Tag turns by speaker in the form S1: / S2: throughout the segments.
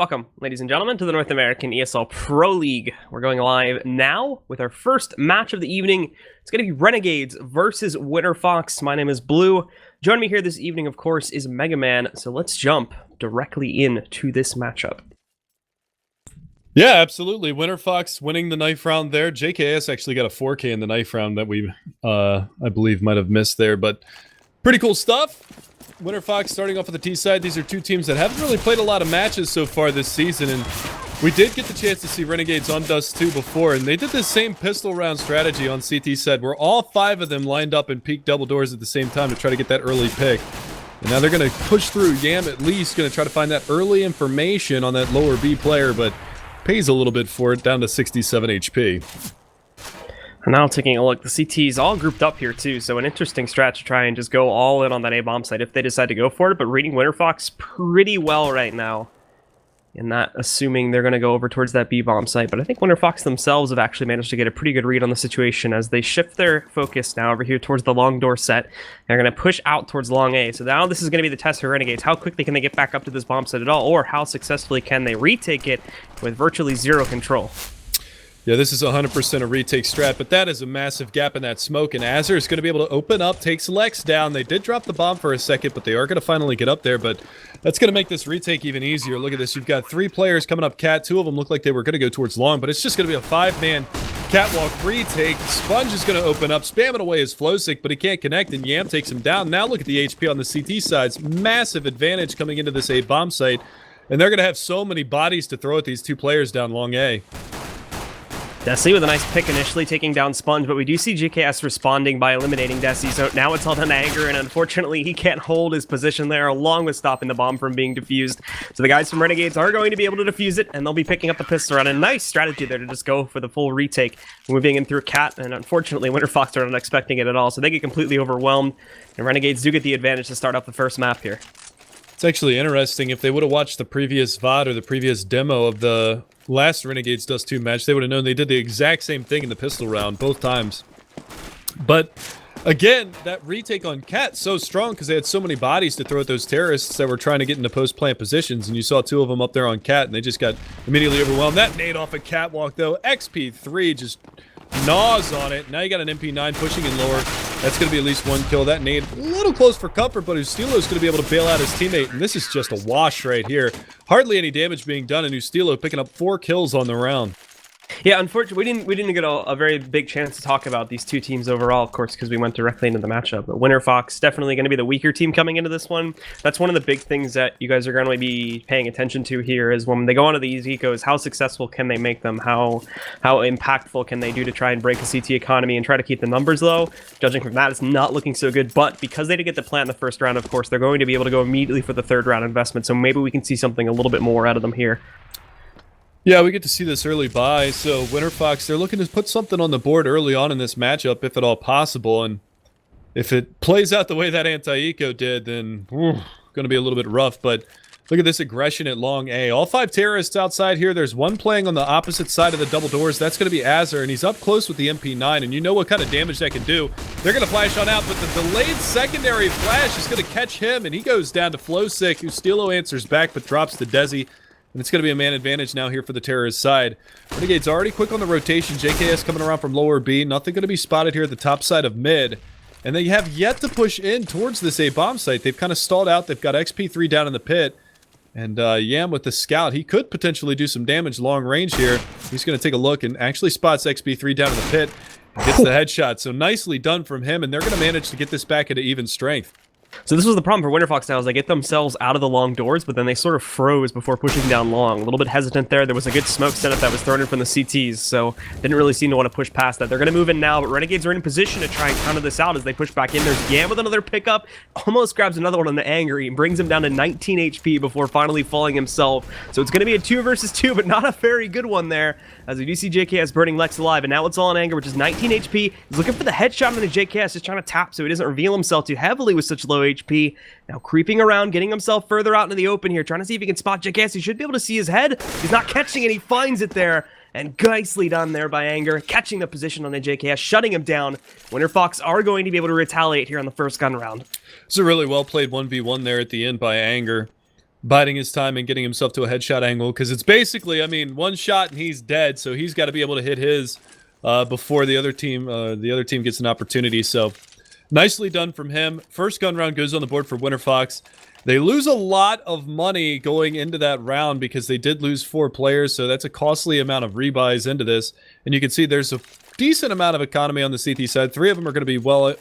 S1: Welcome, ladies and gentlemen, to the North American ESL Pro League. We're going live now with our first match of the evening. It's going to be Renegades versus Winterfox. My name is Blue. Joining me here this evening, of course, is Mega Man. So let's jump directly into this matchup.
S2: Yeah, absolutely. Winterfox winning the knife round there. JKS actually got a 4K in the knife round that we, I believe, might have missed there, but pretty cool stuff. Winterfox starting off with the T side. These are two teams that haven't really played a lot of matches so far this season, and we did get the chance to see Renegades on Dust2 before, and they did this same pistol round strategy on CT side where all 5 of them lined up and peeked double doors at the same time to try to get that early pick. And now they're going to push through. Yam at least going to try to find that early information on that lower B player, but pays a little bit for it, down to 67 HP.
S1: And now taking a look, the CT's all grouped up here too, so an interesting strat to try and just go all in on that A-bomb site if they decide to go for it, but reading Winterfox pretty well right now in that, assuming they're going to go over towards that B-bomb site. But I think Winterfox themselves have actually managed to get a pretty good read on the situation as they shift their focus now over here towards the long door set. They're going to push out towards long A. So now this is going to be the test for Renegades. How quickly can they get back up to this bomb site at all, or how successfully can they retake it with virtually zero control?
S2: Yeah, this is 100% a retake strat, but that is a massive gap in that smoke, and Azure is going to be able to open up, takes Lex down. They did drop the bomb for a second, but they are going to finally get up there, but that's going to make this retake even easier. Look at this. You've got 3 players coming up cat. 2 of them look like they were going to go towards long, but it's just going to be a 5-man catwalk retake. Sponge is going to open up, spamming away his Flowsick, but he can't connect, and Yam takes him down. Now look at the HP on the CT sides. Massive advantage coming into this A bomb site, and they're going to have so many bodies to throw at these 2 players down long A.
S1: Desi with a nice pick initially, taking down Sponge, but we do see JKS responding by eliminating Desi, so now it's all done to Anger, and unfortunately he can't hold his position there, along with stopping the bomb from being defused. So the guys from Renegades are going to be able to defuse it, and they'll be picking up the pistol round. A nice strategy there to just go for the full retake, moving in through Cat, and unfortunately Winterfox are not expecting it at all, so they get completely overwhelmed, and Renegades do get the advantage to start off the first map here.
S2: It's actually interesting. If they would have watched the previous VOD or the previous demo of the last Renegades Dust2 match, they would have known they did the exact same thing in the pistol round both times. But again, that retake on Cat so strong because they had so many bodies to throw at those terrorists that were trying to get into post-plant positions, and you saw 2 of them up there on Cat, and they just got immediately overwhelmed. That nade off a catwalk though, XP3 just gnaws on it. Now you got an MP9 pushing in lower. That's going to be at least 1 kill. That nade a little close for comfort, but Ustilo is going to be able to bail out his teammate, and this is just a wash right here. Hardly any damage being done, and Ustilo picking up 4 kills on the round.
S1: Yeah, unfortunately, we didn't get a very big chance to talk about these 2 teams overall, of course, because we went directly into the matchup. But Winterfox definitely going to be the weaker team coming into this one. That's one of the big things that you guys are going to be paying attention to here is when they go onto these ecos, how successful can they make them? How impactful can they do to try and break the CT economy and try to keep the numbers low? Judging from that, it's not looking so good. But because they did get the plant in the first round, of course, they're going to be able to go immediately for the 3rd round investment. So maybe we can see something a little bit more out of them here.
S2: Yeah, we get to see this early buy, so Winterfox, they're looking to put something on the board early on in this matchup, if at all possible, and if it plays out the way that anti-eco did, then going to be a little bit rough, but look at this aggression at long A. All 5 terrorists outside here. There's 1 playing on the opposite side of the double doors. That's going to be Azure, and he's up close with the MP9, and you know what kind of damage that can do. They're going to flash on out, but the delayed secondary flash is going to catch him, and he goes down to Flowsick. Ustilo answers back, but drops to Desi. And it's going to be a man advantage now here for the terrorist side. Renegade's already quick on the rotation. JKS coming around from lower B. Nothing going to be spotted here at the top side of mid. And they have yet to push in towards this A bomb site. They've kind of stalled out. They've got XP3 down in the pit. And Yam with the scout. He could potentially do some damage long range here. He's going to take a look and actually spots XP3 down in the pit. And gets the headshot. So nicely done from him. And they're going to manage to get this back into even strength.
S1: So this was the problem for Winterfox now, is they get themselves out of the long doors, but then they sort of froze before pushing down long. A little bit hesitant there. There was a good smoke setup that was thrown in from the CTs, so didn't really seem to want to push past that. They're going to move in now, but Renegades are in position to try and counter this out as they push back in. There's Yam with another pickup, almost grabs another one on the Angry, and brings him down to 19 HP before finally falling himself. So it's going to be a 2 versus 2, but not a very good one there, as we do see JKS burning Lex alive, and now it's all on Anger, which is 19 HP. He's looking for the headshot on the JKS, just trying to tap so he doesn't reveal himself too heavily with such low HP. Now creeping around, getting himself further out into the open here, trying to see if he can spot JKS. He should be able to see his head. He's not catching it. He finds it there. And nicely done there by Anger, catching the position on the JKS, shutting him down. Winterfox are going to be able to retaliate here on the first gun round.
S2: It's a really well-played 1v1 there at the end by Anger. biding his time and getting himself to a headshot angle, because it's basically, I mean, one shot and he's dead, so he's got to be able to hit his before the other team gets an opportunity. So nicely done from him. First gun round goes on the board for Winterfox. They lose a lot of money going into that round because they did lose 4 players, so that's a costly amount of rebuys into this. And you can see there's a decent amount of economy on the CT side. 3 of them are going to be well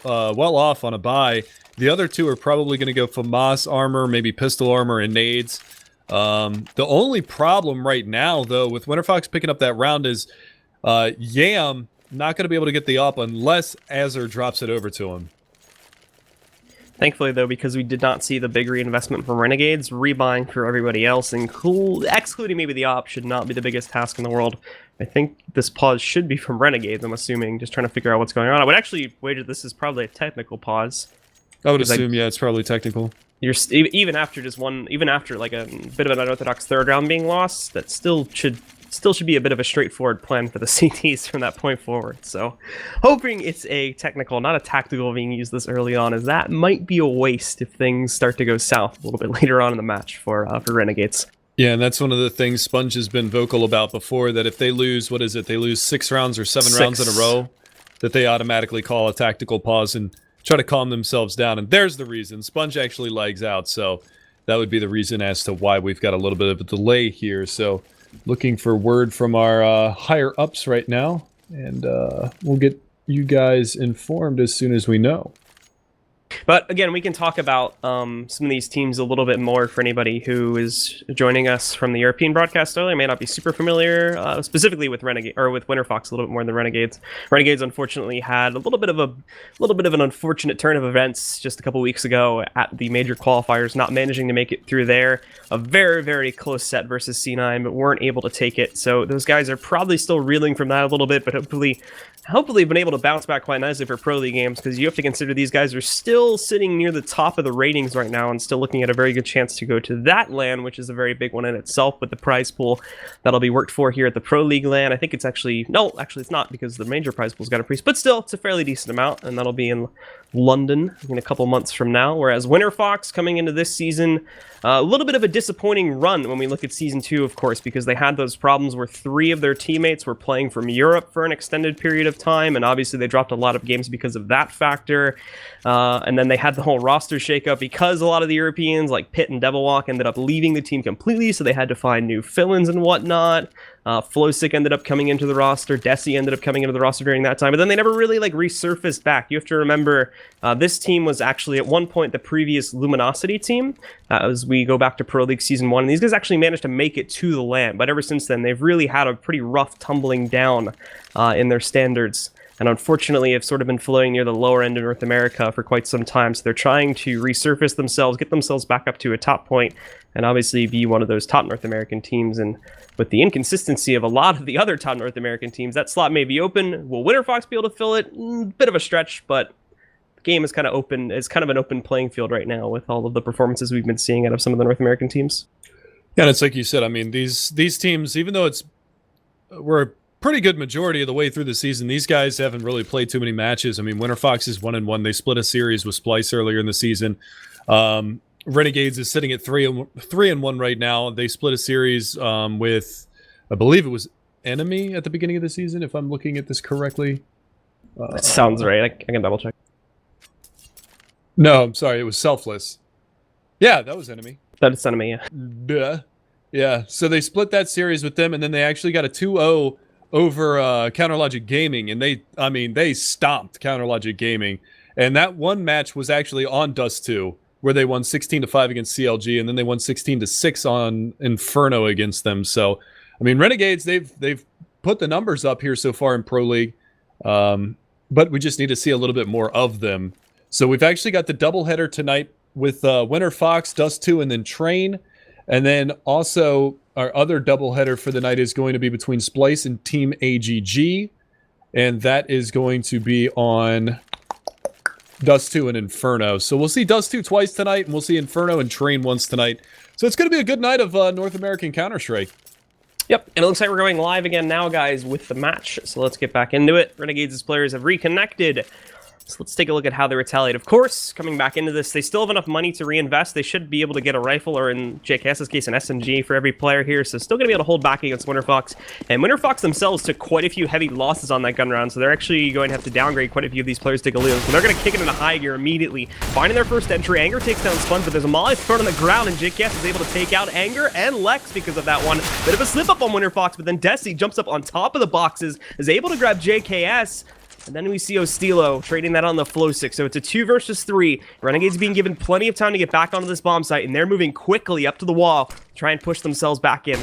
S2: off on a buy. The other 2 are probably going to go FAMAS armor, maybe pistol armor, and nades. The only problem right now, though, with Winterfox picking up that round is Yam not going to be able to get the up unless Azur drops it over to him.
S1: Thankfully, though, because we did not see the big reinvestment from Renegades, rebuying for everybody else, excluding maybe the op, should not be the biggest task in the world. I think this pause should be from Renegades, I'm assuming, just trying to figure out what's going on. I would actually wager this is probably a technical pause.
S2: I would assume, yeah, it's probably technical.
S1: You're even after like a bit of an unorthodox third round being lost, that still should be a bit of a straightforward plan for the CTs from that point forward. So, hoping it's a technical, not a tactical, being used this early on, as that might be a waste if things start to go south a little bit later on in the match for Renegades.
S2: Yeah, and that's one of the things Sponge has been vocal about before, that if they lose, they lose 6 rounds or 7 rounds in a row, that they automatically call a tactical pause and try to calm themselves down. And there's the reason. Sponge actually lags out, so that would be the reason as to why we've got a little bit of a delay here. So, looking for word from our higher-ups right now, and we'll get you guys informed as soon as we know.
S1: But again, we can talk about some of these teams a little bit more for anybody who is joining us from the European broadcast earlier. May not be super familiar, specifically with with Winterfox a little bit more than Renegades. Renegades unfortunately had a little bit of an unfortunate turn of events just a couple weeks ago at the major qualifiers, not managing to make it through there. A very, very close set versus C9, but weren't able to take it. So those guys are probably still reeling from that a little bit, but hopefully been able to bounce back quite nicely for Pro League games, because you have to consider these guys are still sitting near the top of the ratings right now and still looking at a very good chance to go to that LAN, which is a very big one in itself, with the prize pool that'll be worked for here at the Pro League LAN. I think it's actually it's not, because the major prize pool's got a prize, but still, it's a fairly decent amount, and that'll be in London in a couple months from now. Whereas Winterfox coming into this season, a little bit of a disappointing run when we look at Season 2, of course, because they had those problems where 3 of their teammates were playing from Europe for an extended period of time, and obviously they dropped a lot of games because of that factor. And then they had the whole roster shakeup because a lot of the Europeans, like Pitt and Devilwalk, ended up leaving the team completely, so they had to find new fill-ins and whatnot. Flowsick ended up coming into the roster. Desi ended up coming into the roster during that time, but then they never really resurfaced back. You have to remember, this team was actually at one point the previous Luminosity team, as we go back to Pro League Season 1, and these guys actually managed to make it to the LAN, but ever since then, they've really had a pretty rough tumbling down in their standards, and unfortunately have sort of been floating near the lower end of North America for quite some time, so they're trying to resurface themselves, get themselves back up to a top point, and obviously be one of those top North American teams. And with the inconsistency of a lot of the other top North American teams, that slot may be open. Will Winterfox be able to fill it? Bit of a stretch, but the game is kind of open. It's kind of an open playing field right now with all of the performances we've been seeing out of some of the North American teams.
S2: Yeah, and it's like you said, I mean, these teams, even though we're a pretty good majority of the way through the season, these guys haven't really played too many matches. I mean, Winterfox is 1-1. They split a series with Splice earlier in the season. Renegades is sitting at 3-1 right now. They split a series with, I believe it was Enemy at the beginning of the season, if I'm looking at this correctly.
S1: That sounds right. I can double check.
S2: No, I'm sorry. It was Selfless. Yeah, that was Enemy.
S1: That's Enemy, yeah.
S2: Duh. Yeah, so they split that series with them, and then they actually got a 2-0 over Counterlogic Gaming, and they stomped Counterlogic Gaming. And that one match was actually on Dust2, where they won 16-5 against CLG, and then they won 16-6 on Inferno against them. So, I mean, Renegades, they've put the numbers up here so far in Pro League, but we just need to see a little bit more of them. So we've actually got the doubleheader tonight with Winterfox, Dust2, and then Train. And then also our other doubleheader for the night is going to be between Splice and Team AGG, and that is going to be on Dust2 and Inferno. So we'll see Dust2 twice tonight, and we'll see Inferno and Train once tonight. So it's going to be a good night of North American Counter-Strike.
S1: Yep, and it looks like we're going live again now, guys, with the match. So let's get back into it. Renegades' players have reconnected. So let's take a look at how they retaliate. Of course, coming back into this, they still have enough money to reinvest. They should be able to get a rifle, or in JKS's case, an SMG for every player here. So still going to be able to hold back against Winterfox. And Winterfox themselves took quite a few heavy losses on that gun round, so they're actually going to have to downgrade quite a few of these players to Galil. So they're going to kick it into high gear immediately. Finding their first entry, Anger takes down Sponge, but there's a molly thrown on the ground, and JKS is able to take out Anger and Lex because of that one. Bit of a slip up on Winterfox, but then Desi jumps up on top of the boxes, is able to grab JKS. And then we see Ostilo trading that on the flow stick. So it's a 2 versus 3. Renegades being given plenty of time to get back onto this bomb site, and they're moving quickly up to the wall to try and push themselves back in.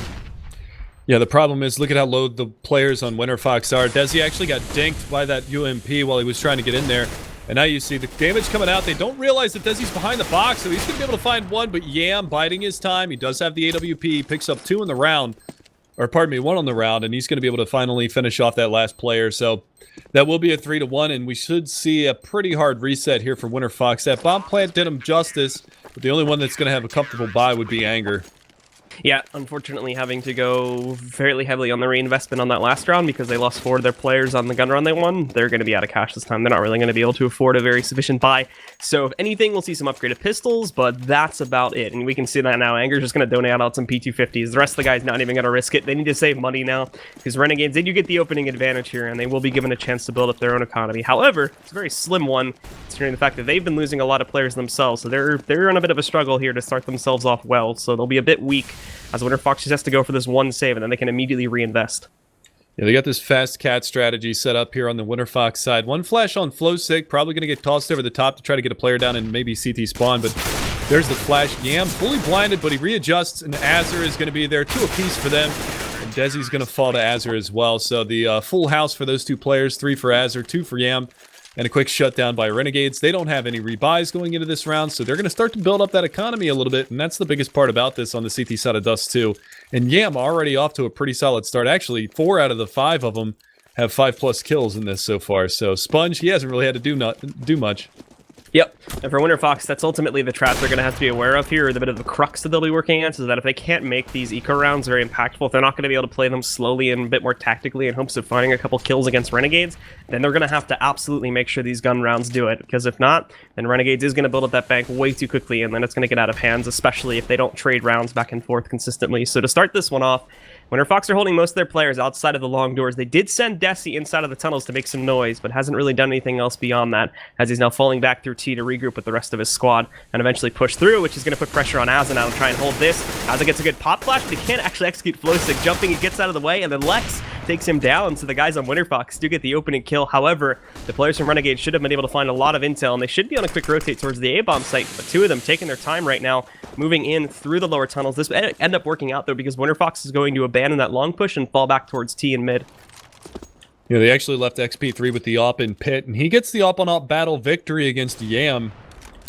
S2: Yeah, the problem is, look at how low the players on Winterfox are. Desi actually got dinked by that UMP while he was trying to get in there. And now you see the damage coming out. They don't realize that Desi's behind the box, so he's going to be able to find one. But Yam biding his time. He does have the AWP. Picks up 2 in the round. Or pardon me, 1 on the round. And he's going to be able to finally finish off that last player. So that will be a 3-1, and we should see a pretty hard reset here for Winterfox. That bomb plant did him justice, but the only one that's going to have a comfortable buy would be Anger.
S1: Yeah, unfortunately having to go fairly heavily on the reinvestment on that last round because they lost 4 of their players on the gun run they won. They're going to be out of cash this time. They're not really going to be able to afford a very sufficient buy. So if anything, we'll see some upgraded pistols, but that's about it. And we can see that now. Anger's just going to donate out some P250s. The rest of the guys not even going to risk it. They need to save money now because Renegades, they do get the opening advantage here, and they will be given a chance to build up their own economy. However, it's a very slim one, considering the fact that they've been losing a lot of players themselves. So they're in a bit of a struggle here to start themselves off well. So they'll be a bit weak, as Winterfox just has to go for this one save, and then they can immediately reinvest.
S2: Yeah, they got this fast cat strategy set up here on the Winterfox side. One flash on Flowsick, probably going to get tossed over the top to try to get a player down and maybe CT spawn, but there's the flash. Yam fully blinded, but he readjusts, and Azur is going to be there. 2 apiece for them, and Desi's going to fall to Azur as well. So the full house for those 2 players, 3 for Azur, 2 for Yam. And a quick shutdown by Renegades. They don't have any rebuys going into this round, so they're going to start to build up that economy a little bit, and that's the biggest part about this on the CT side of Dust2. And Yam already off to a pretty solid start. Actually, 4 out of the 5 of them have 5+ kills in this so far. So Sponge, he hasn't really had to do much.
S1: Yep, and for Winterfox, that's ultimately the trap they're going to have to be aware of here, or the bit of the crux that they'll be working at, is that if they can't make these eco rounds very impactful, if they're not going to be able to play them slowly and a bit more tactically in hopes of finding a couple kills against Renegades, then they're going to have to absolutely make sure these gun rounds do it, because if not, then Renegades is going to build up that bank way too quickly, and then it's going to get out of hands, especially if they don't trade rounds back and forth consistently. So to start this one off, Winterfox are holding most of their players outside of the long doors. They did send Desi inside of the tunnels to make some noise, but hasn't really done anything else beyond that, as he's now falling back through T to regroup with the rest of his squad, and eventually push through, which is going to put pressure on Azza now to try and hold this. Azza gets a good pop flash, but he can't actually execute flow stick. Jumping, he gets out of the way, and then Lex takes him down, so the guys on Winterfox do get the opening kill. However, the players from Renegade should have been able to find a lot of intel, and they should be on a quick rotate towards the A-bomb site, but 2 of them taking their time right now, moving in through the lower tunnels. This will end up working out, though, because Winterfox is going to abandon that long push and fall back towards T and mid.
S2: Yeah, they actually left XP3 with the op in pit, and he gets the op on op battle victory against Yam.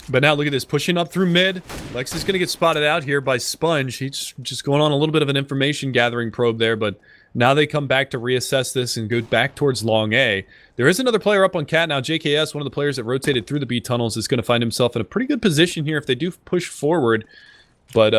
S2: But now look at this, pushing up through mid. Lex is going to get spotted out here by Sponge. He's just going on a little bit of an information gathering probe there, but now they come back to reassess this and go back towards long A. There is another player up on Cat now. JKS, one of the players that rotated through the B tunnels, is going to find himself in a pretty good position here if they do push forward. But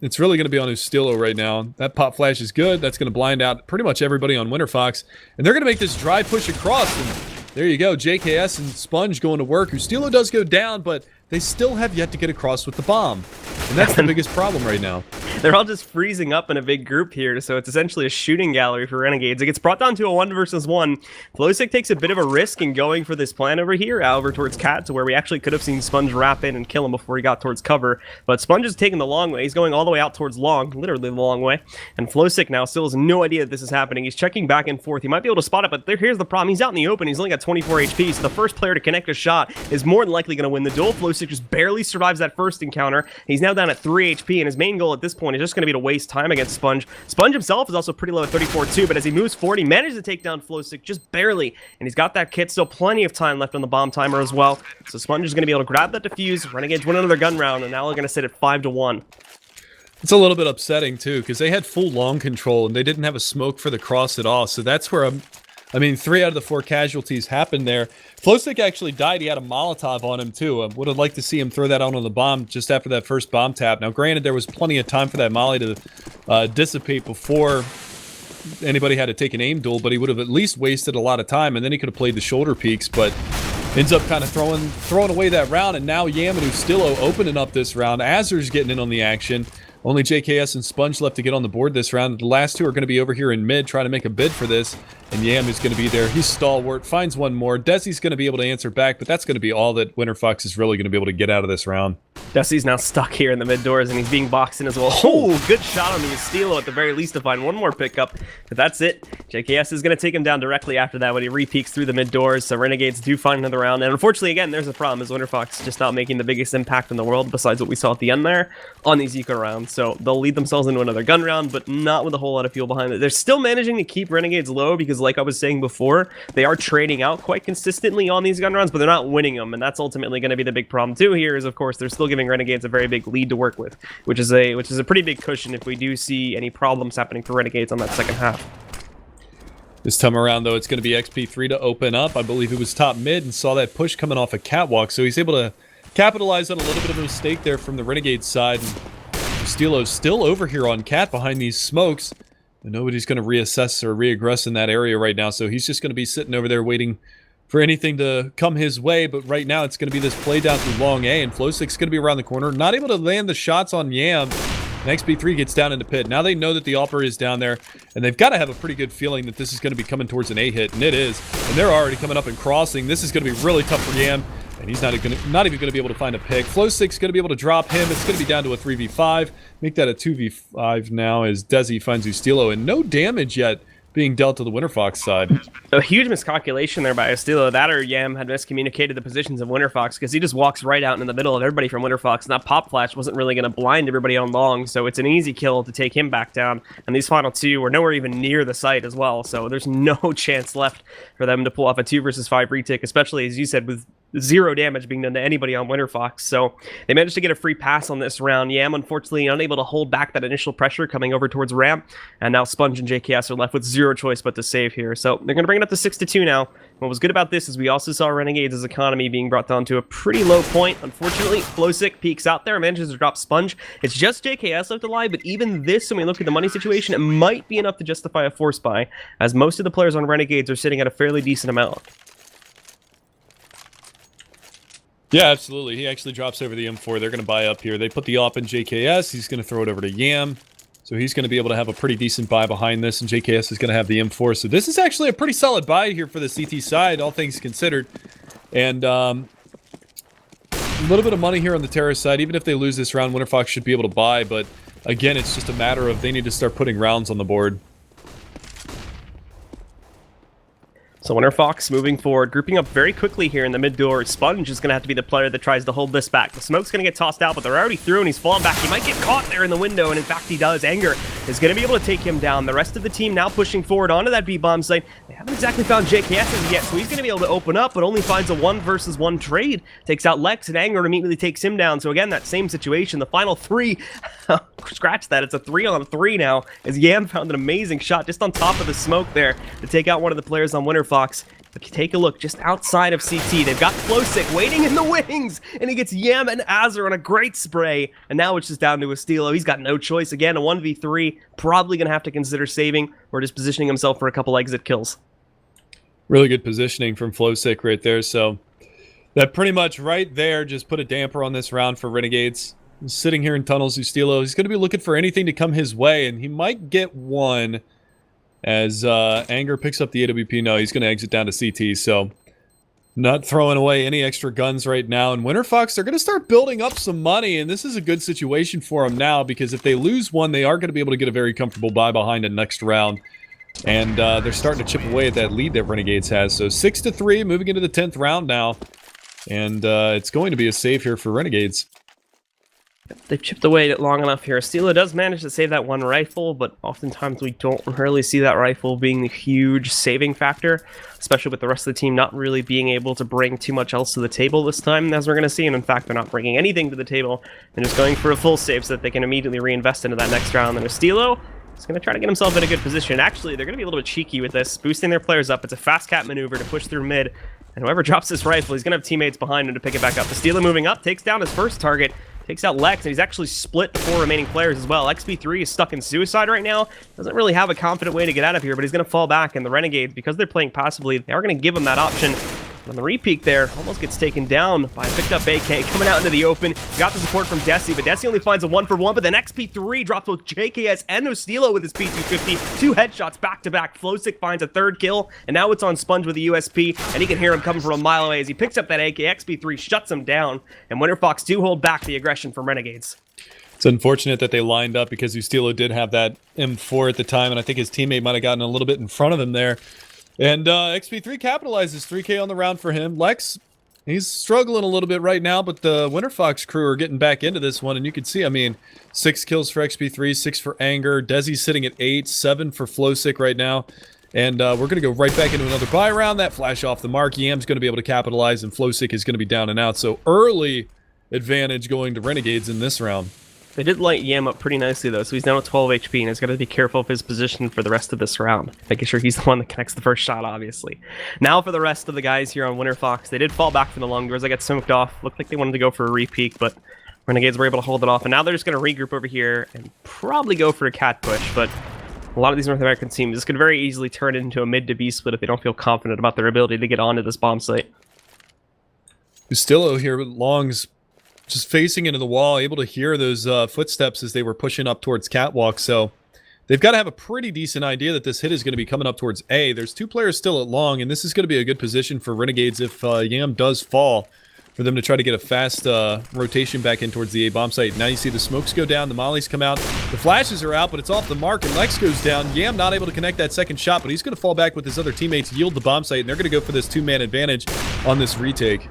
S2: it's really going to be on Ostilo right now. That pop flash is good. That's going to blind out pretty much everybody on Winterfox. And they're going to make this dry push across. And there you go. JKS and Sponge going to work. Ostilo does go down, but they still have yet to get across with the bomb. And that's the biggest problem right now.
S1: They're all just freezing up in a big group here, so it's essentially a shooting gallery for Renegades. It gets brought down to a 1 versus 1. Flowsick takes a bit of a risk in going for this plan over here, over towards Cat, to where we actually could have seen Sponge wrap in and kill him before he got towards cover. But Sponge is taking the long way. He's going all the way out towards long, literally the long way. And Flowsick now still has no idea that this is happening. He's checking back and forth. He might be able to spot it, but here's the problem. He's out in the open. He's only got 24 HP, so the first player to connect a shot is more than likely going to win the duel. Flowsick just barely survives that first encounter. He's now down at 3 HP, and his main goal at this point is just going to be to waste time against Sponge. Sponge himself is also pretty low at 34 too, but as he moves forward, he manages to take down Flowstick just barely, and he's got that kit, still plenty of time left on the bomb timer as well. So Sponge is going to be able to grab that defuse. Renegades win another gun round, and now they're going to sit at 5-1.
S2: It's a little bit upsetting too, because they had full long control, and they didn't have a smoke for the cross at all. So that's where I mean, 3 out of the 4 casualties happened there. Flowstick actually died. He had a Molotov on him, too. I would have liked to see him throw that out on the bomb just after that first bomb tap. Now, granted, there was plenty of time for that molly to dissipate before anybody had to take an aim duel, but he would have at least wasted a lot of time, and then he could have played the shoulder peaks. But ends up kind of throwing away that round, and now Yam and Ustillo opening up this round. Azur's getting in on the action. Only JKS and Sponge left to get on the board this round. The last two are going to be over here in mid trying to make a bid for this. And Yam is going to be there. He's stalwart, finds one more. Desi's going to be able to answer back, but that's going to be all that Winterfox is really going to be able to get out of this round.
S1: Desi's now stuck here in the mid doors, and he's being boxed in as well. Oh, good shot on the Estilo at the very least to find one more pickup. But that's it. JKS is going to take him down directly after that when he re-peeks through the mid doors. So Renegades do find another round. And unfortunately, again, there's a problem, is Winterfox just not making the biggest impact in the world besides what we saw at the end there on these eco rounds. So they'll lead themselves into another gun round, but not with a whole lot of fuel behind it. They're still managing to keep Renegades low because, like I was saying before, they are trading out quite consistently on these gun rounds, but they're not winning them. And that's ultimately going to be the big problem too here, is of course they're still giving Renegades a very big lead to work with, which is a pretty big cushion if we do see any problems happening for Renegades on that second half.
S2: This time around, though, it's going to be XP3 to open up. I believe it was top mid and saw that push coming off a catwalk, so he's able to capitalize on a little bit of a mistake there from the Renegade side. And Steelo's still over here on cat behind these smokes, and nobody's going to reassess or reaggress in that area right now, so he's just going to be sitting over there waiting for anything to come his way. But right now it's going to be this play down through long A, and Flowstick's going to be around the corner, not able to land the shots on Yam. And XP3 gets down into pit. Now they know that the AWPer is down there, and they've got to have a pretty good feeling that this is going to be coming towards an A hit, and it is. And they're already coming up and crossing. This is going to be really tough for Yam, and he's not even going to be able to find a pick. Flowstick's going to be able to drop him. It's going to be down to a 3v5. Make that a 2v5 now as Desi finds Ustilo, and no damage yet being dealt to the Winterfox side.
S1: A huge miscalculation there by Estilo. That or Yam had miscommunicated the positions of Winterfox, because he just walks right out in the middle of everybody from Winterfox, and that pop flash wasn't really going to blind everybody on long, so it's an easy kill to take him back down. And these final two were nowhere even near the site as well, so there's no chance left for them to pull off a 2 versus 5 retake, especially, as you said, with zero damage being done to anybody on Winterfox. So they managed to get a free pass on this round. Yam, unfortunately, unable to hold back that initial pressure coming over towards ramp, and now Sponge and JKS are left with zero choice but to save here. So they're going to bring it up to 6-2 now. What was good about this is we also saw Renegades' economy being brought down to a pretty low point. Unfortunately, Flowstick peeks out there, manages to drop Sponge. It's just JKS left alive, but even this, when we look at the money situation, it might be enough to justify a force buy, as most of the players on Renegades are sitting at a fairly decent amount.
S2: Yeah, absolutely. He actually drops over the M4. They're going to buy up here. They put the AWP in JKS. He's going to throw it over to Yam. So he's going to be able to have a pretty decent buy behind this, and JKS is going to have the M4. So this is actually a pretty solid buy here for the CT side, all things considered. And a little bit of money here on the terrorist side. Even if they lose this round, Winterfox should be able to buy. But again, it's just a matter of they need to start putting rounds on the board.
S1: So Winterfox moving forward, grouping up very quickly here in the mid door. Sponge is going to have to be the player that tries to hold this back. The smoke's going to get tossed out, but they're already through, and he's falling back. He might get caught there in the window, and in fact he does. Anger is going to be able to take him down. The rest of the team now pushing forward onto that B-bomb site. They haven't exactly found JKS as of yet, so he's going to be able to open up, but only finds a 1 versus 1 trade. Takes out Lex, and Anger immediately takes him down. So again, that same situation. The final 3, scratch that, it's a 3-on-3 now, as Yam found an amazing shot just on top of the smoke there to take out one of the players on Winterfox. If you take a look just outside of CT, they've got Flowstick waiting in the wings, and he gets Yam and Azur on a great spray, and now it's just down to Estilo. He's got no choice. Again, a 1v3, probably going to have to consider saving or just positioning himself for a couple exit kills.
S2: Really good positioning from Flowstick right there, so that pretty much right there just put a damper on this round for Renegades. He's sitting here in tunnels, Estilo. He's going to be looking for anything to come his way, and he might get one. As Anger picks up the AWP, no, he's going to exit down to CT, so not throwing away any extra guns right now. And Winterfox, they're going to start building up some money, and this is a good situation for them now, because if they lose one, they are going to be able to get a very comfortable buy behind the next round. And they're starting to chip away at that lead that Renegades has. So 6-3, moving into the 10th round now. And it's going to be a save here for Renegades.
S1: They've chipped away at long enough here. Stilo does manage to save that one rifle, but oftentimes we don't really see that rifle being the huge saving factor, especially with the rest of the team not really being able to bring too much else to the table this time, as we're going to see. And in fact, they're not bringing anything to the table and just going for a full save so that they can immediately reinvest into that next round. And Stilo is going to try to get himself in a good position. Actually, they're going to be a little bit cheeky with this, boosting their players up. It's a fast cat maneuver to push through mid, and whoever drops this rifle, he's going to have teammates behind him to pick it back up. The Stilo moving up, takes down his first target, takes out Lex, and he's actually split the 4 remaining players as well. XP3 is stuck in suicide right now. Doesn't really have a confident way to get out of here, but he's going to fall back, and the Renegades, because they're playing passively, they are going to give him that option. On the repeat there, almost gets taken down by a picked up AK coming out into the open. Got the support from Desi, but Desi only finds a 1-for-1, but then XP3 drops both JKS and Nostilo with his P250. 2 headshots back-to-back. Flowsick finds a 3rd kill, and now it's on Sponge with the USP, and he can hear him coming from a mile away as he picks up that AK. XP3 shuts him down, and Winterfox do hold back the aggression from Renegades.
S2: It's unfortunate that they lined up because Ustilo did have that M4 at the time, and I think his teammate might have gotten a little bit in front of him there. And XP3 capitalizes 3K on the round for him. Lex, he's struggling a little bit right now, but the Winterfox crew are getting back into this one, and you can see, I mean, 6 kills for XP3, 6 for Anger. Desi's sitting at 8, 7 for Flowsick right now. And we're going to go right back into another buy round. That flash off the mark. Yam's going to be able to capitalize, and Flowsick is going to be down and out. So early advantage going to Renegades in this round.
S1: They did light Yam up pretty nicely, though, so he's down at 12 HP, and he's got to be careful of his position for the rest of this round, making sure he's the one that connects the first shot, obviously. Now for the rest of the guys here on Winterfox, they did fall back from the long doors. They got smoked off. Looked like they wanted to go for a repeak, but Renegades were able to hold it off, and now they're just going to regroup over here and probably go for a cat push, but a lot of these North American teams, this could very easily turn into a mid to B split if they don't feel confident about their ability to get onto this bomb site.
S2: Ustillo here with longs just facing into the wall, able to hear those footsteps as they were pushing up towards catwalk. So they've got to have a pretty decent idea that this hit is going to be coming up towards A. There's 2 players still at long, and this is going to be a good position for Renegades if Yam does fall, for them to try to get a fast rotation back in towards the A bomb site. Now you see the smokes go down, the mollies come out, the flashes are out, but it's off the mark, and Lex goes down. Yam not able to connect that second shot, but he's going to fall back with his other teammates, yield the bomb site, and they're going to go for this 2-man advantage on this retake.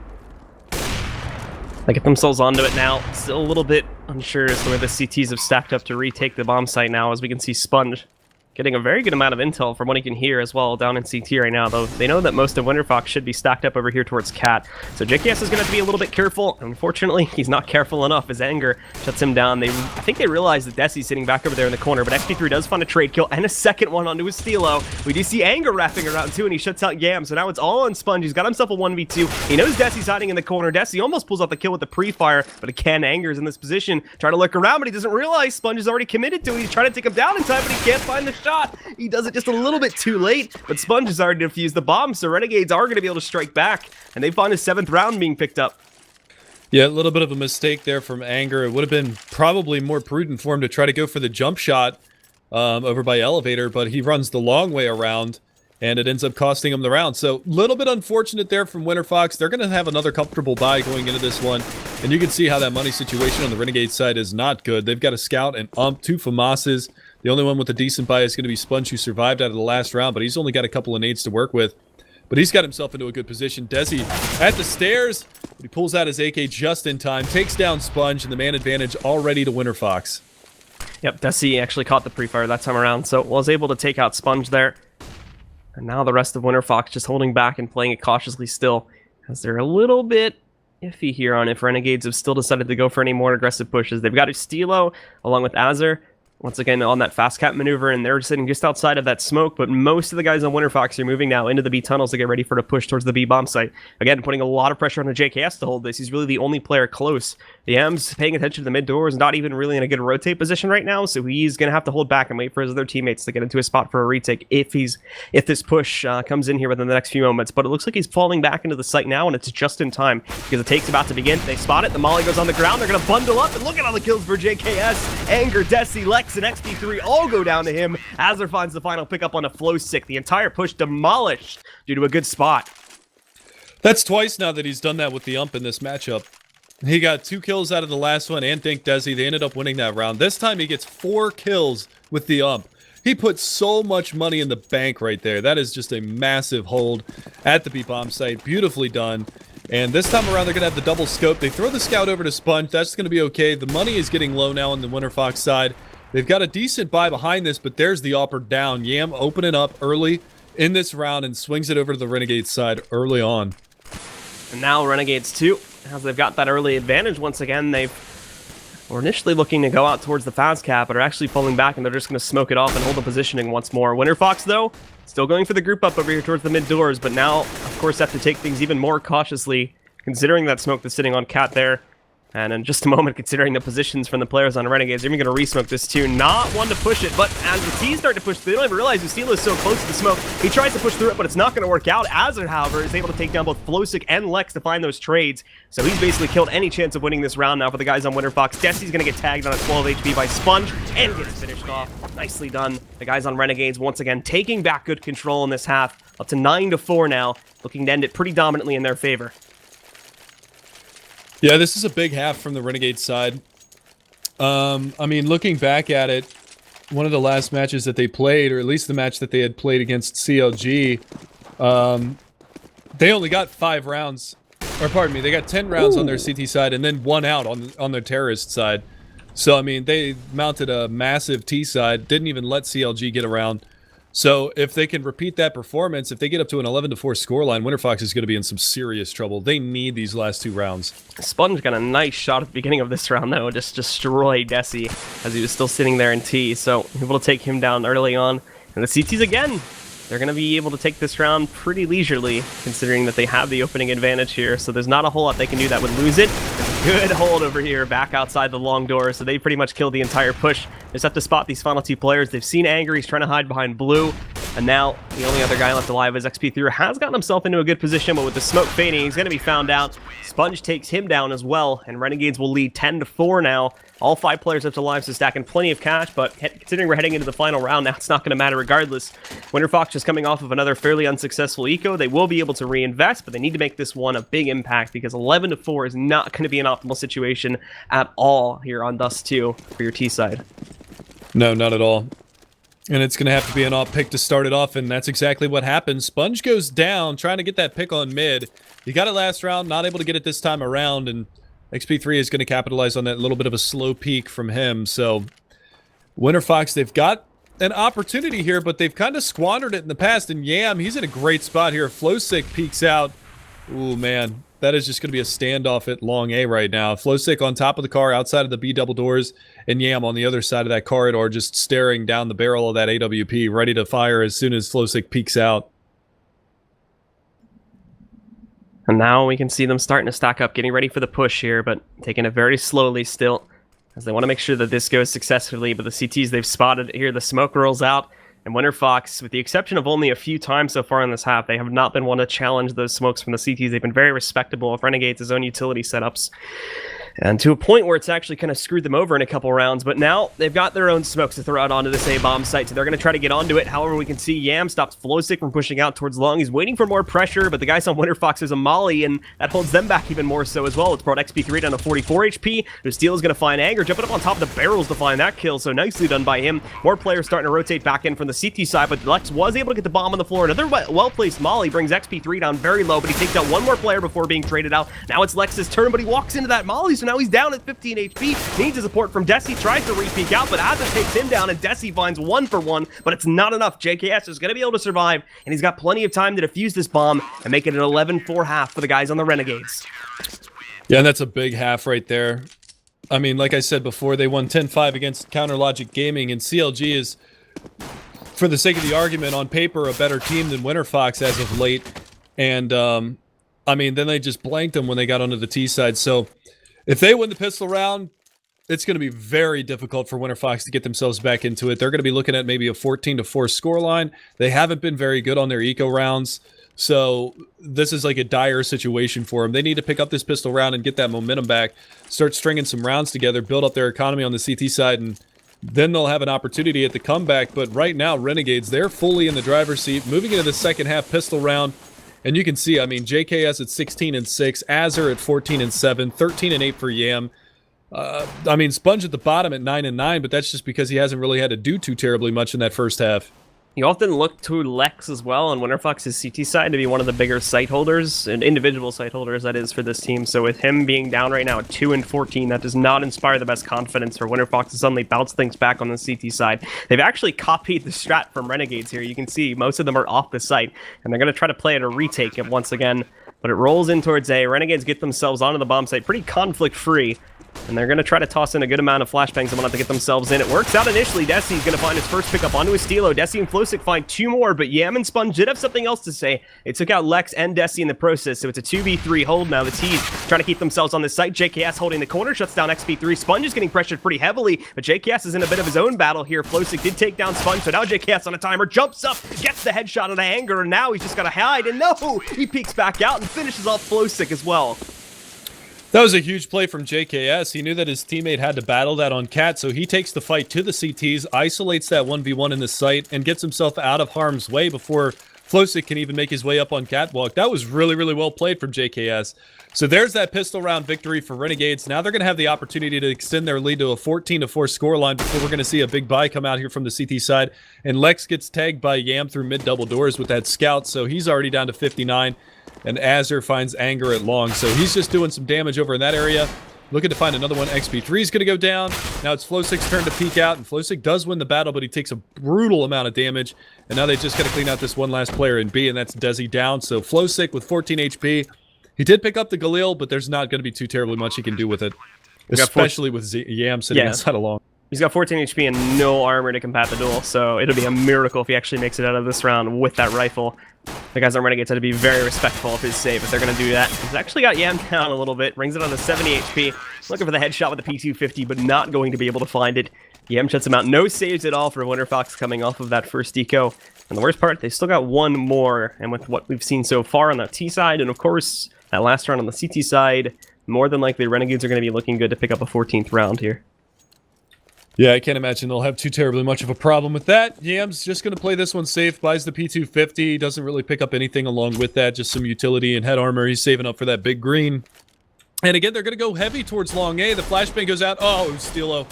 S1: They get themselves onto it now. Still a little bit unsure as to where the CTs have stacked up to retake the bomb site now, as we can see Sponge getting a very good amount of intel from what he can hear as well down in CT right now, though they know that most of Winterfox should be stacked up over here towards Cat. So JKS is going to have to be a little bit careful. Unfortunately, he's not careful enough. His anger shuts him down. I think they realize that Desi's sitting back over there in the corner, but XP3 does find a trade kill and a second one onto his Stilo. We do see Anger wrapping around too, and he shuts out Yam. So now it's all on Sponge. He's got himself a 1v2. He knows Desi's hiding in the corner. Desi almost pulls out the kill with the pre-fire, but again, Anger's in this position, trying to look around, but he doesn't realize Sponge is already committed to it. He's trying to take him down in time, but he can't find the shot. He does it just a little bit too late, but Sponge has already defused the bomb, so Renegades are going to be able to strike back, and they find a 7th round being picked up.
S2: Yeah, a little bit of a mistake there from Anger. It would have been probably more prudent for him to try to go for the jump shot over by Elevator, but he runs the long way around, and it ends up costing him the round. So a little bit unfortunate there from Winterfox. They're going to have another comfortable buy going into this one, and you can see how that money situation on the Renegade side is not good. They've got a Scout and 2 FAMASes. The only one with a decent buy is going to be Sponge, who survived out of the last round, but he's only got a couple of nades to work with. But he's got himself into a good position. Desi at the stairs, but he pulls out his AK just in time, takes down Sponge, and the man advantage already to Winterfox.
S1: Yep, Desi actually caught the pre-fire that time around, so was able to take out Sponge there. And now the rest of Winterfox just holding back and playing it cautiously still, as they're a little bit iffy here on if Renegades have still decided to go for any more aggressive pushes. They've got Ustilo along with Azur, once again on that fast cap maneuver, and they're sitting just outside of that smoke, but most of the guys on Winterfox are moving now into the B tunnels to get ready for the push towards the B bomb site. Again, putting a lot of pressure on the JKS to hold this. He's really the only player close. The M's paying attention to the mid doors, not even really in a good rotate position right now, so he's going to have to hold back and wait for his other teammates to get into a spot for a retake if this push comes in here within the next few moments. But it looks like he's falling back into the site now, and it's just in time because the take's about to begin. They spot it, the molly goes on the ground, they're going to bundle up, and look at all the kills for JKS. Anger, Desi, Lex, and XP3 all go down to him. Azur finds the final pickup on a Flowsick. The entire push demolished due to a good spot.
S2: That's twice now that he's done that with the ump in this matchup. He got 2 kills out of the last one, and Dink Desi, they ended up winning that round. This time he gets 4 kills with the ump. He put so much money in the bank right there. That is just a massive hold at the B-bomb site. Beautifully done. And this time around, they're going to have the double scope. They throw the Scout over to Sponge. That's going to be okay. The money is getting low now on the Winterfox side. They've got a decent buy behind this, but there's the upper down. Yam opening up early in this round and swings it over to the Renegade side early on.
S1: And now Renegades too, as they've got that early advantage once again. They were initially looking to go out towards the fast cap, but are actually pulling back, and they're just going to smoke it off and hold the positioning once more. Winterfox, though, still going for the group up over here towards the mid doors, but now, of course, have to take things even more cautiously, considering that smoke that's sitting on Cat there. And in just a moment, considering the positions from the players on Renegades, they're even going to re-smoke this too. Not one to push it, but as the T's start to push, they don't even realize Lucila is so close to the smoke. He tries to push through it, but it's not going to work out. Azir, however, is able to take down both Flosick and Lex to find those trades. So he's basically killed any chance of winning this round now for the guys on Winterfox. Desi's going to get tagged on a 12 HP by Sponge and gets finished off. Nicely done. The guys on Renegades, once again, taking back good control in this half. Up to 9-4 now, looking to end it pretty dominantly in their favor.
S2: Yeah, this is a big half from the Renegade side. I mean, looking back at it, one of the last matches that they played, or at least the match that they had played against CLG, they only got 5 rounds. Or pardon me, they got 10 rounds on their CT side and then 1 out on their terrorist side. So, I mean, they mounted a massive T side, didn't even let CLG get around. So if they can repeat that performance, if they get up to an 11-4 scoreline, Winterfox is going to be in some serious trouble. They need these last 2 rounds.
S1: Sponge got a nice shot at the beginning of this round, though. Just destroyed Desi as he was still sitting there in T. So able to take him down early on. And the CTs again, they're going to be able to take this round pretty leisurely, considering that they have the opening advantage here. So there's not a whole lot they can do that would lose it. Good hold over here, back outside the long door. So they pretty much killed the entire push. Just have to spot these final 2 players. They've seen Anger. He's trying to hide behind Blue. And now the only other guy left alive is XP3, has gotten himself into a good position, but with the smoke fading, he's going to be found out. Sponge takes him down as well, and Renegades will lead 10-4 now. All 5 players up to alive, so stacking plenty of cash, but considering we're heading into the final round now, it's not going to matter regardless. Winterfox is coming off of another fairly unsuccessful eco. They will be able to reinvest, but they need to make this one a big impact because 11-4 is not going to be an optimal situation at all here on Dust2 for your T side.
S2: No, not at all. And it's going to have to be an off pick to start it off, and that's exactly what happened. Sponge goes down, trying to get that pick on mid. He got it last round, not able to get it this time around, and XP3 is going to capitalize on that little bit of a slow peak from him. So, Winterfox, they've got an opportunity here, but they've kind of squandered it in the past, and Yam, he's in a great spot here. Flosick peeks out. Ooh, man. That is just going to be a standoff at long A right now. Flosick on top of the car, outside of the B double doors, and Yam on the other side of that corridor, just staring down the barrel of that AWP, ready to fire as soon as Flosick peeks out.
S1: And now we can see them starting to stack up, getting ready for the push here, but taking it very slowly still, as they want to make sure that this goes successfully. But the CTs they've spotted here, the smoke rolls out. And Winterfox, with the exception of only a few times so far in this half, they have not been one to challenge those smokes from the CTs. They've been very respectable of Renegades' own utility setups. And to a point where it's actually kind of screwed them over in a couple rounds. But now they've got their own smokes to throw out onto this A-bomb site, so they're going to try to get onto it. However, we can see Yam stops Flosick from pushing out towards long. He's waiting for more pressure, but the guys on Winterfox is a molly, and that holds them back even more so as well. It's brought XP3 down to 44 HP. Steel is going to find Anger, jumping up on top of the barrels to find that kill, so nicely done by him. More players starting to rotate back in from the CT side, but Lex was able to get the bomb on the floor. Another well-placed molly brings XP3 down very low, but he takes out one more player before being traded out. Now it's Lex's turn, but he walks into that molly, so now he's down at 15 HP. Needs a support from Desi, tries to re-peek out, but Azir takes him down, and Desi finds 1 for 1, but it's not enough. JKS is going to be able to survive, and he's got plenty of time to defuse this bomb and make it an 11-4 half for the guys on the Renegades.
S2: Yeah, and that's a big half right there. I mean, like I said before, they won 10-5 against Counter Logic Gaming, and CLG is, for the sake of the argument, on paper, a better team than Winterfox as of late. And, I mean, then they just blanked them when they got onto the T side, so if they win the pistol round, it's going to be very difficult for Winterfox to get themselves back into it. They're going to be looking at maybe a 14-4 scoreline. They haven't been very good on their eco rounds, so this is like a dire situation for them. They need to pick up this pistol round and get that momentum back, start stringing some rounds together, build up their economy on the CT side, and then they'll have an opportunity at the comeback. But right now, Renegades, they're fully in the driver's seat, moving into the second half pistol round. And you can see, I mean, JKS at 16-6, Azir at 14-7, 13-8 for Yam. I mean, Sponge at the bottom at 9-9, but that's just because he hasn't really had to do too terribly much in that first half. You often look to Lex as well on Winterfox's CT side to be one of the bigger site holders, and individual site holders, that is, for this team. So with him being down right now at 2-14, that does not inspire the best confidence for Winterfox to suddenly bounce things back on the CT side. They've actually copied the strat from Renegades here. You can see most of them are off the site, and they're going to try to play it a retake it once again. But it rolls in towards A. Renegades get themselves onto the bomb site pretty conflict-free.
S1: And they're going to try to toss in a good amount of flashbangs and whatnot to get themselves in. It works out initially. Desi's going to find his first pickup onto his Stilo. Desi and Flosik find 2 more, but Yam and Sponge did have something else to say. It took out Lex and Desi in the process, so it's a 2v3 hold now. The T's trying to keep themselves on the site. JKS holding the corner, shuts down XP3. Sponge is getting pressured pretty heavily, but JKS is in a bit of his own battle here. Flosik did take down Sponge, so now JKS on a timer, jumps up, gets the headshot on Anger, and now he's just got to hide, and no! He peeks back out and finishes off Flosik as well.
S2: That was a huge play from JKS. He knew that his teammate had to battle that on Cat, so he takes the fight to the CTs, isolates that 1v1 in the site, and gets himself out of harm's way before Flosik can even make his way up on Catwalk. That was really, really well played from JKS. So there's that pistol round victory for Renegades. Now they're going to have the opportunity to extend their lead to a 14-4 scoreline before we're going to see a big buy come out here from the CT side. And Lex gets tagged by Yam through mid double doors with that scout, so he's already down to 59. And Azur finds Anger at long, so he's just doing some damage over in that area. Looking to find another one. XP3 is going to go down. Now it's Flosik's turn to peek out, and Flosik does win the battle, but he takes a brutal amount of damage. And now they just got to clean out this one last player in B, and that's Desi down. So Flosik with 14 HP. He did pick up the Galil, but there's not going to be too terribly much he can do with it. Especially with Yam sitting outside of long.
S1: He's got 14 HP and no armor to combat the duel, so it'll be a miracle if he actually makes it out of this round with that rifle. The guys on Renegades had to be very respectful of his save if they're going to do that. He's actually got Yam down a little bit, brings it on to 70 HP. Looking for the headshot with the P250, but not going to be able to find it. Yam shuts him out. No saves at all for Winterfox coming off of that first eco. And the worst part, they still got one more, and with what we've seen so far on the T side, and of course, that last round on the CT side, more than likely Renegades are going to be looking good to pick up a 14th round here.
S2: Yeah, I can't imagine they'll have too terribly much of a problem with that. Yam's just going to play this one safe, buys the P250, doesn't really pick up anything along with that, just some utility and head armor. He's saving up for that big green. And again, they're going to go heavy towards long A. The flashbang goes out. Oh, Stilo.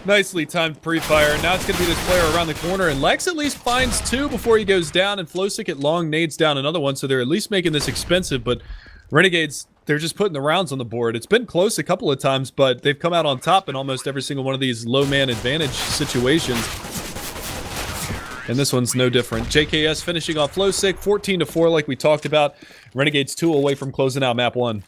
S2: Nicely timed pre-fire. Now it's going to be this player around the corner, and Lex at least finds 2 before he goes down, and Flosik at long nades down another one, so they're at least making this expensive, but Renegades, they're just putting the rounds on the board. It's been close a couple of times, but they've come out on top in almost every single one of these low man advantage situations. And this one's no different. JKS finishing off Flosik, 14-4 like we talked about. Renegades 2 away from closing out map 1.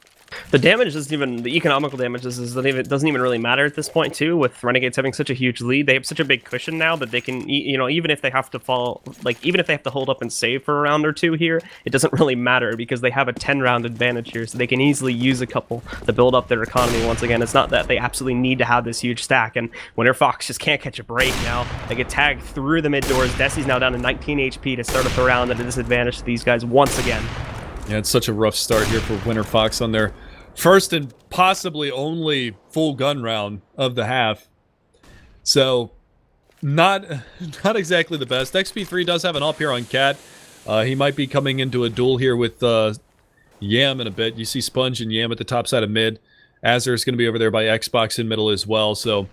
S1: The damage doesn't even, the economical damage doesn't even really matter at this point too, with Renegades having such a huge lead. They have such a big cushion now that they can, you know, even if they have to fall, like, even if they have to hold up and save for a round or two here, it doesn't really matter because they have a 10-round advantage here, so they can easily use a couple to build up their economy once again. It's not that they absolutely need to have this huge stack, and Winterfox just can't catch a break now. They get tagged through the mid doors. Desi's now down to 19 HP to start up the round at a disadvantage to these guys once again. Yeah,
S2: it's such a rough start here for Winterfox on their first and possibly only full gun round of the half. So, not exactly the best. XP3 does have an up here on Cat. He might be coming into a duel here with Yam in a bit. You see Sponge and Yam at the top side of mid. Azur is going to be over there by Xbox in middle as well. So,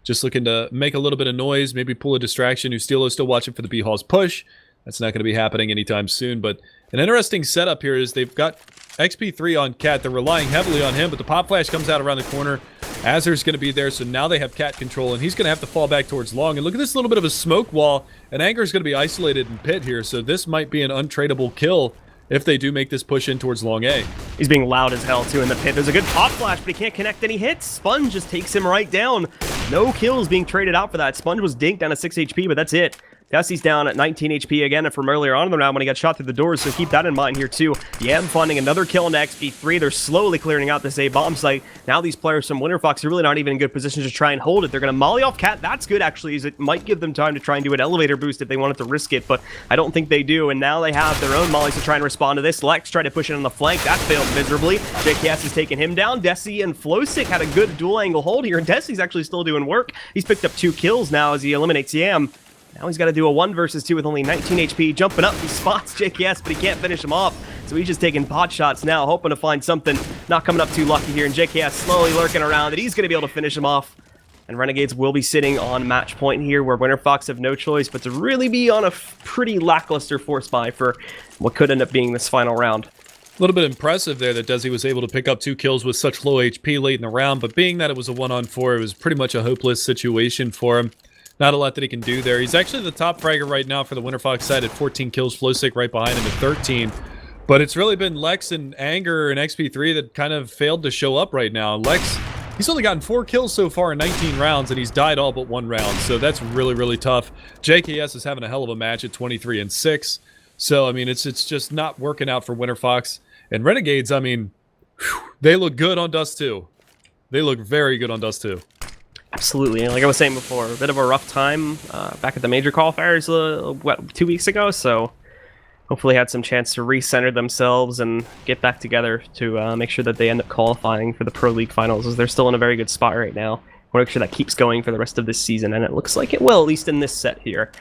S2: just looking to make a little bit of noise, maybe pull a distraction. Ustilo's still watching for the B-Hall's push. That's not going to be happening anytime soon. But an interesting setup here is they've got XP3 on Cat. They're relying heavily on him, but the pop flash comes out around the corner. Azur's going to be there, so now they have Cat control, and he's going to have to fall back towards long. And look at this little bit of a smoke wall, and Anger's going to be isolated in pit here, so this might be an untradeable kill if they do make this push in towards long A.
S1: He's being loud as hell, too, in the pit. There's a good pop flash, but he can't connect any hits. Sponge just takes him right down. No kills being traded out for that. Sponge was dinked down to 6 HP, but that's it. Desi's down at 19 HP again from earlier on in the round when he got shot through the doors, so keep that in mind here too. Yam finding another kill into XP3. They're slowly clearing out this A bomb site. Now these players from Winterfox are really not even in good position to try and hold it. They're going to molly off Cat. That's good actually, as it might give them time to try and do an elevator boost if they wanted to risk it, but I don't think they do. And now they have their own mollies to try and respond to this. Lex tried to push it on the flank. That failed miserably. JKS has taken him down. Desi and Flosik had a good dual angle hold here, and Desi's actually still doing work. He's picked up 2 kills now as he eliminates Yam. Now he's got to do a 1 versus 2 with only 19 HP. Jumping up, he spots JKS, but he can't finish him off. So he's just taking pot shots now, hoping to find something. Not coming up too lucky here, and JKS slowly lurking around that he's going to be able to finish him off. And Renegades will be sitting on match point here, where Winterfox have no choice but to really be on a pretty lackluster force buy for what could end up being this final round.
S2: A little bit impressive there that Desi was able to pick up 2 kills with such low HP late in the round, but being that it was a 1-on-4, it was pretty much a hopeless situation for him. Not a lot that he can do there. He's actually the top fragger right now for the Winterfox side at 14 kills. Flosik right behind him at 13. But it's really been Lex and Anger and XP3 that kind of failed to show up right now. Lex He's only gotten 4 kills so far in 19 rounds, and he's died all but 1 round. So that's really, really tough. JKS is having a hell of a match at 23-6. So, I mean, it's just not working out for Winterfox. And Renegades, I mean, whew, they look good on Dust2. They look very good on Dust2.
S1: Absolutely. And like I was saying before, a bit of a rough time back at the major qualifiers, 2 weeks ago. So hopefully had some chance to recenter themselves and get back together to make sure that they end up qualifying for the Pro League finals, as they're still in a very good spot right now. I want to make sure that keeps going for the rest of this season, and it looks like it will, at least in this set here.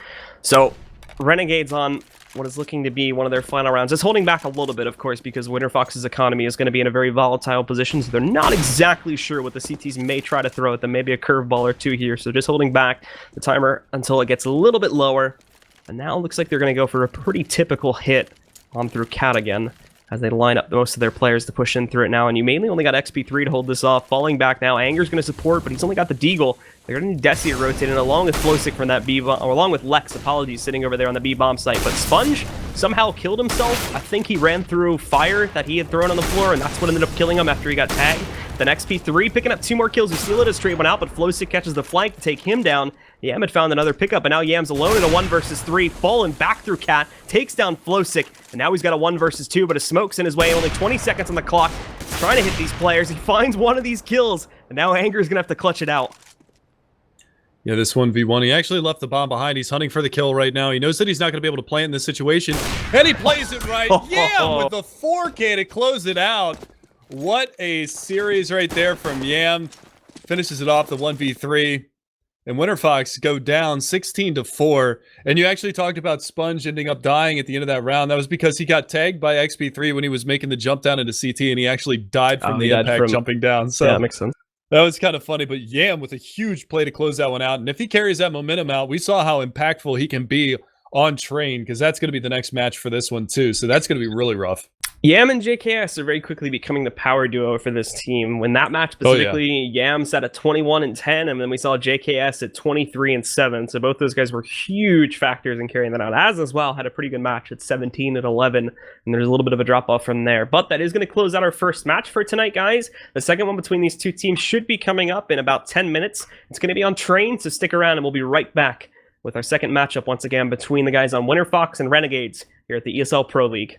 S1: So Renegades on what is looking to be one of their final rounds. It's holding back a little bit, of course, because Winterfox's economy is going to be in a very volatile position, so they're not exactly sure what the CTs may try to throw at them. Maybe a curveball or two here, so just holding back the timer until it gets a little bit lower. And now it looks like they're going to go for a pretty typical hit on through Cat again, as they line up most of their players to push in through it now. And you mainly only got XP3 to hold this off. Falling back now, Anger's going to support, but he's only got the Deagle. They're going to need Desi to rotate in, along with Flowsick from that B bomb, or along with Lex, apologies, sitting over there on the B bomb site. But Sponge somehow killed himself. I think he ran through fire that he had thrown on the floor, and that's what ended up killing him after he got tagged. Then XP3 picking up 2 more kills. Usilid straight one out, but Flowsick catches the flank to take him down. Yam had found another pickup, and now Yam's alone in a 1 versus 3, falling back through Cat, takes down Flowsick, and now he's got a 1 versus 2, but a smoke's in his way, only 20 seconds on the clock, trying to hit these players. He finds one of these kills, and now Anger's gonna have to clutch it out.
S2: Yeah, this 1v1, he actually left the bomb behind. He's hunting for the kill right now. He knows that he's not going to be able to play in this situation, and he plays it right. Yam with the 4K to close it out. What a series right there from Yam. Finishes it off the 1v3. And Winterfox go down 16-4. And you actually talked about Sponge ending up dying at the end of that round. That was because he got tagged by XP3 when he was making the jump down into CT, and he actually died from the impact jumping down. So
S1: yeah, that makes sense.
S2: That was kind of funny, but Yam with a huge play to close that one out. And if he carries that momentum out, we saw how impactful he can be on Train, because that's going to be the next match for this one too. So that's going to be really rough.
S1: Yam and JKS are very quickly becoming the power duo for this team. When that match specifically, Yam sat at 21-10, and then we saw JKS at 23-7. So both those guys were huge factors in carrying that out. As well had a pretty good match at 17-11, and there's a little bit of a drop off from there. But that is going to close out our first match for tonight, guys. The second one between these two teams should be coming up in about 10 minutes. It's going to be on Train, so stick around, and we'll be right back with our second matchup once again between the guys on Winterfox and Renegades here at the ESL Pro League.